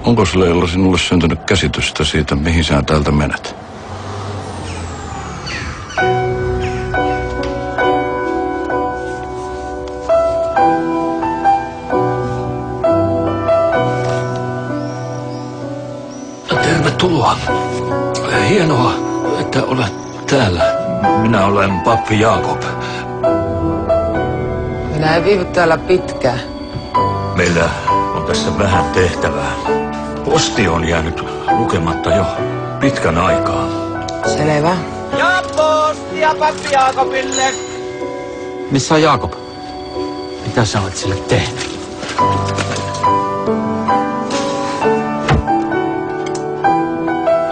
Onko Leila sinulle syntynyt käsitystä siitä, mihin sä täältä menet? Tervetuloa. Hienoa, että olet täällä. Minä olen pappi Jaakob. Minä en viivy täällä pitkään. Meillä on tässä vähän tehtävää. Posti on jäänyt lukematta jo pitkän aikaa. Selvä. Ja postia pappi Jaakobille. Missä on Jaakob? Mitä sä olet sille tehnyt?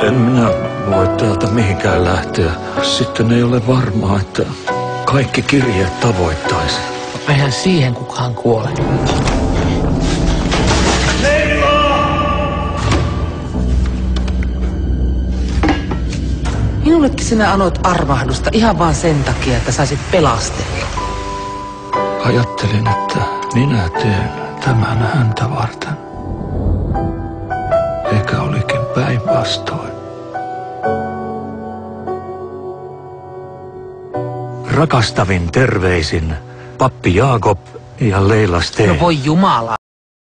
En minä voi täältä mihinkään lähteä. Sitten ei ole varmaa, että kaikki kirjeet tavoittaisi. Eihän siihen kukaan kuole. Minullekin sinä anoit armahdusta ihan vaan sen takia, että saisit pelastella. Ajattelin, että minä teen tämän häntä varten. Eikä olikin päinvastoin. Rakastavin terveisin pappi Jaakob ja Leila Steen. No voi jumala.